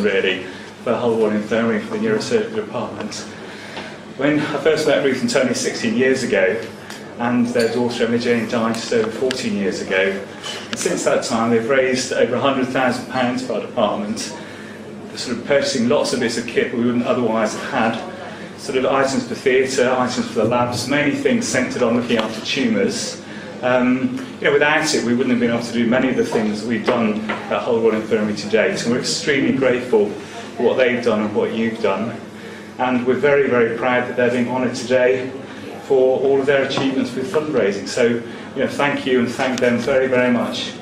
Really, for the whole Royal Infirmary, for the neurosurgery department. When I first met Ruth and Tony 16 years ago, and their daughter Emma-Jayne died just over 14 years ago, and since that time they've raised over £100,000 for our department, sort of purchasing lots of bits of kit we wouldn't otherwise have had, sort of items for theatre, items for the labs, many things centred on looking after tumours. Without it, we wouldn't have been able to do many of the things we've done at Hull Royal Infirmary to date. And we're extremely grateful for what they've done and what you've done. And we're very, very proud that they're being honoured today for all of their achievements with fundraising. So, thank you and thank them very, very much.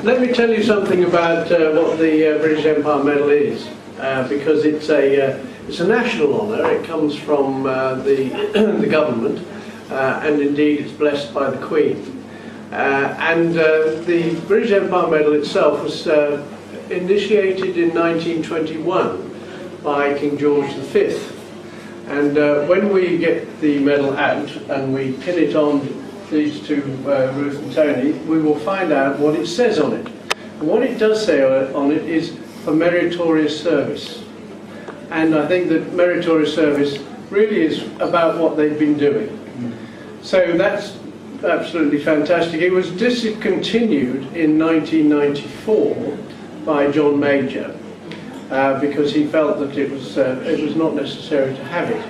Let me tell you something about what the British Empire Medal is, because it's a national honour. It comes from the government, and indeed it's blessed by the Queen. And the British Empire Medal itself was initiated in 1921 by King George V. And when we get the medal out and we pin it on these two, Ruth and Tony, we will find out what it says on it. And what it does say on it is for meritorious service. And I think that meritorious service really is about what they've been doing. So that's absolutely fantastic. It was discontinued in 1994 by John Major because he felt that it was not necessary to have it.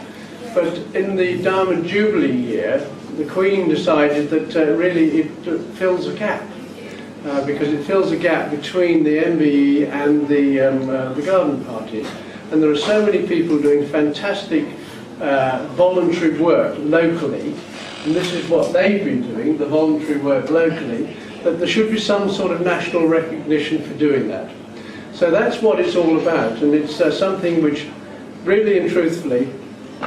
But in the Diamond Jubilee year, the Queen decided that really it fills a gap, because it fills a gap between the MBE and the Garden Party. And there are so many people doing fantastic voluntary work locally, and this is what they've been doing, the voluntary work locally, that there should be some sort of national recognition for doing that. So that's what it's all about, and it's something which really and truthfully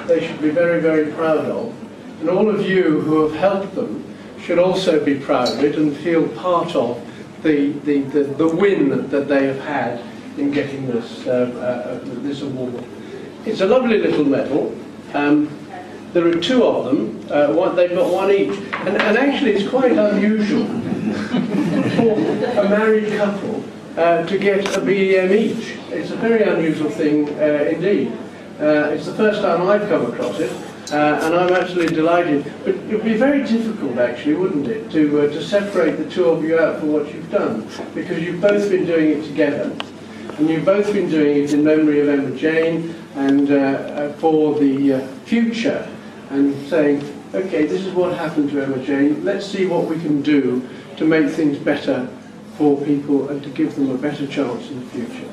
they should be very, very proud of. And all of you who have helped them should also be proud of it and feel part of the win that they have had in getting this this award. It's a lovely little medal. There are two of them. They've got one each. And actually it's quite unusual for a married couple to get a BEM each. It's a very unusual thing indeed. It's the first time I've come across it. And I'm absolutely delighted. But it would be very difficult, actually, wouldn't it, to separate the two of you out for what you've done, because you've both been doing it together, and you've both been doing it in memory of Emma-Jayne and for the future, and saying, okay, this is what happened to Emma-Jayne. Let's see what we can do to make things better for people and to give them a better chance in the future.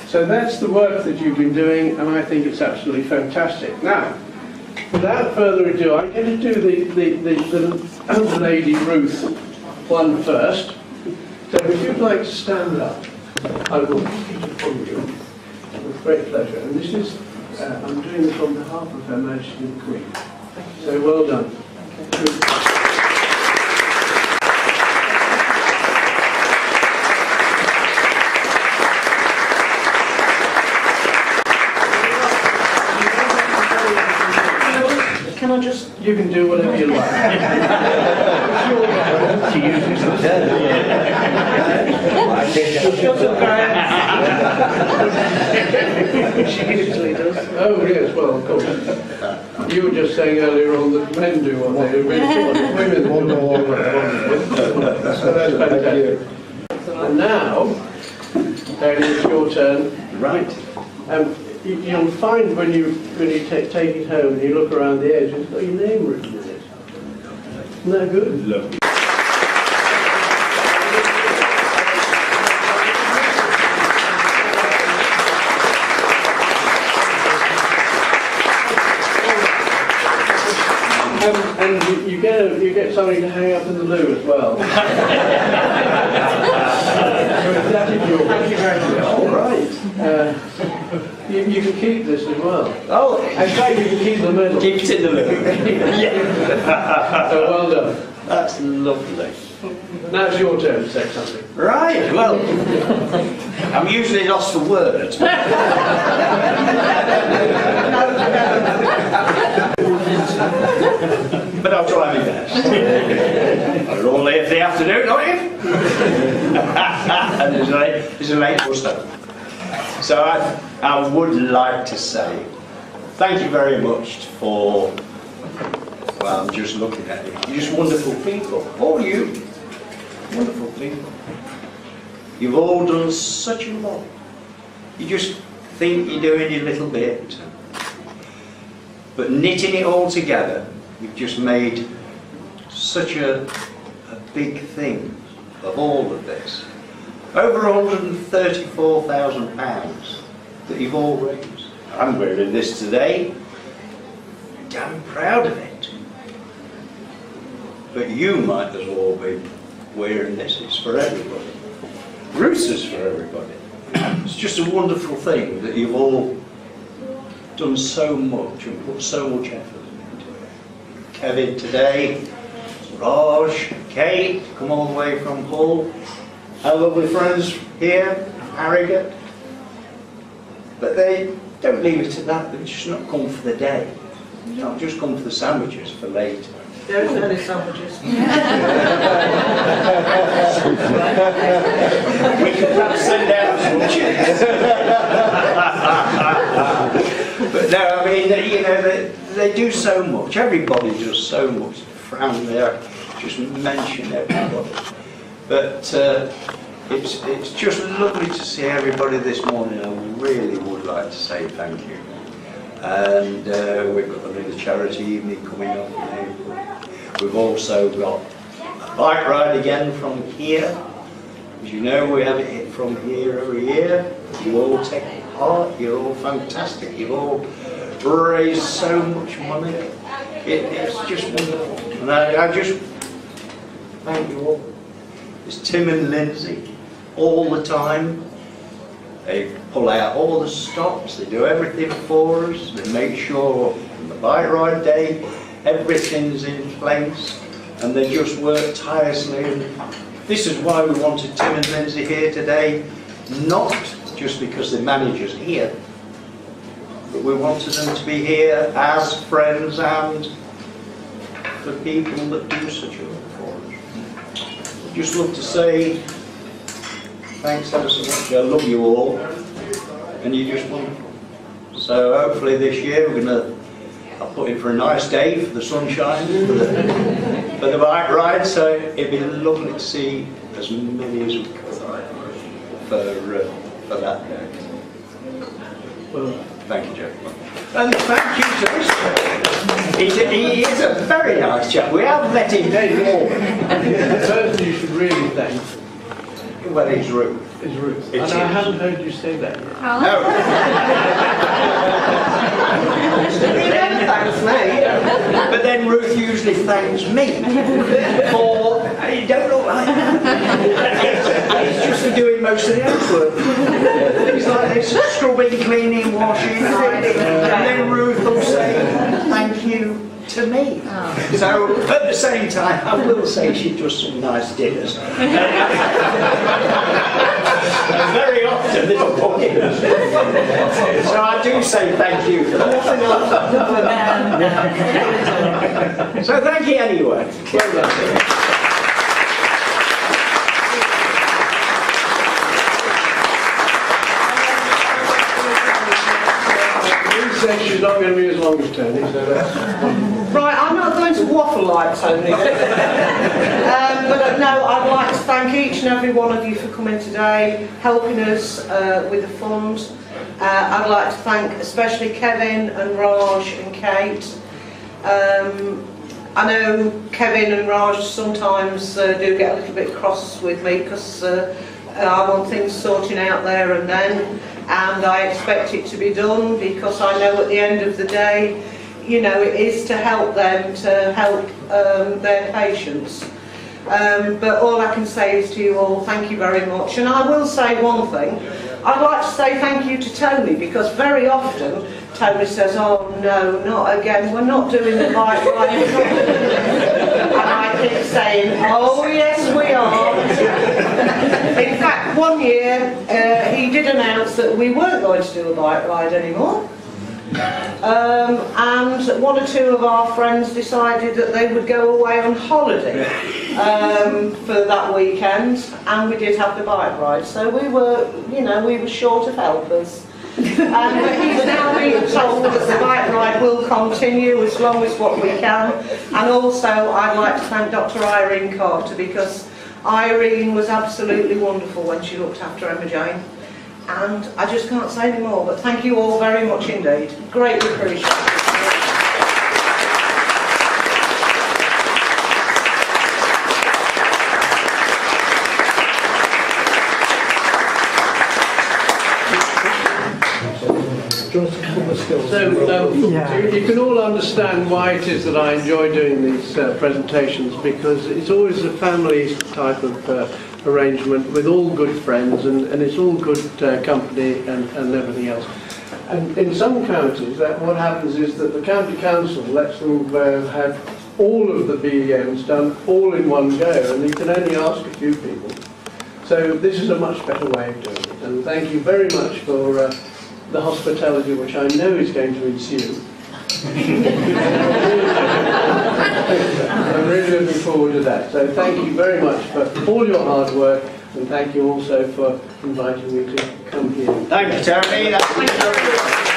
So that's the work that you've been doing, and I think it's absolutely fantastic. Now, without further ado, I'm going to do the Lady Ruth one first. So if you'd like to stand up, I will take it from you with great pleasure. And this is, I'm doing this on behalf of Her Majesty the Queen. So well done. Can I just... You can do whatever you like. To use She usually does. Oh yes, well of course. You were just saying earlier on that men do what they do. Women want to. So that's fantastic. And now, it's your turn. Right. You'll find when you take it home and you look around the edge, it's got your name written in it. Isn't that good? Lovely. And you get something to hang up in the loo as well. Thank you very much. All right. You can keep this as well. Oh, In fact, you can keep the medal. keep it in the loo. So well done. That's lovely. Now it's your turn to say something. Right, well, I'm usually lost for words. But I'll try my best. We're all here for the afternoon, aren't you? And it's a late stuff. So I would like to say thank you very much for, well, I'm just looking at you. You're just wonderful people. All you. Wonderful people. You've all done such a lot. You just think you're doing your little bit. But knitting it all together, you've just made such a big thing of all of this. Over £134,000 that you've all raised. I'm wearing this today. I'm damn proud of it. But you might as well be wearing this. It's for everybody. Ruth is for everybody. It's just a wonderful thing that you've all done so much and put so much effort into it. Kevin today, Raj, Kate, come all the way from Hull, our lovely friends here, Harrogate. But they don't leave it at that. They've just not come for the day. They've not just come for the sandwiches for later. There isn't any sandwiches. We could perhaps send out some But no, I mean, you know, they do so much. Everybody does so much. Frown there, just mention everybody. But it's just lovely to see everybody this morning. I really would like to say thank you. And we've got another charity evening coming up in April. We've also got a bike ride again from here. As you know, we have it from here every year. You all take part, you're all fantastic, you've all raised so much money. It's just wonderful. And I just thank you all. It's Tim and Lindsay all the time. They pull out all the stops, they do everything for us, they make sure on the bike ride day everything's in place, and they just work tirelessly. And this is why we wanted Tim and Lindsay here today, not just because the manager's here, but we wanted them to be here as friends and the people that do such a lot for us. I'd just love to say thanks ever so much. I love you all, and you're just wonderful. So hopefully this year we're going to, I'll put in for a nice day for the sunshine, for the bike ride, so it'd be lovely to see as many as we could for that day. Well, thank you, gentlemen. And thank you to this chap. He is a very nice chap. We have met him before. The person you should really thank Well, it's Ruth. is Ruth. It And is. I haven't heard you say that yet. No. He never thanks me. But then Ruth usually thanks me for, I don't know, it's just for doing most of the housework. Things like this, scrubbing, cleaning, washing, ironing, and then Ruth will say thank you to me. So at the same time, I will say she does some nice dinners. And very often little pockets. So I do say thank you for that. So thank you anyway. Well done. Says she's not going to be as long as Tony, so that's... Right, I'm not going to waffle like Tony. But no, I'd like to thank each and every one of you for coming today, helping us with the funds. I'd like to thank especially Kevin and Raj and Kate. I know Kevin and Raj sometimes do get a little bit cross with me because I want things sorting out there and then, and I expect it to be done because I know at the end of the day, you know, it is to help them, to help their patients. But all I can say is to you all, thank you very much. And I will say one thing. I'd like to say thank you to Tony, because very often Tony says, oh no, not again, we're not doing the bike ride. And I keep saying, oh yes we are. In fact, one year he did announce that we weren't going to do a bike ride anymore. And one or two of our friends decided that they would go away on holiday for that weekend, and we did have the bike ride. So we were, you know, we were short of helpers. And he's now being told that the bike ride will continue as long as what we can. And also I'd like to thank Dr. Irene Carter, because Irene was absolutely wonderful when she looked after Emma-Jayne. And I just can't say any more, but thank you all very much indeed. Greatly appreciated. So you can all understand why it is that I enjoy doing these presentations, because it's always a family type of arrangement with all good friends, and it's all good company and everything else. And in some counties, what happens is that the county council lets them have all of the BEMs done all in one go, and you can only ask a few people. So this is a much better way of doing it, and thank you very much for the hospitality which I know is going to ensue. I'm really looking forward to that. So thank you very much for all your hard work, and thank you also for inviting me to come here. Thank you, Tony.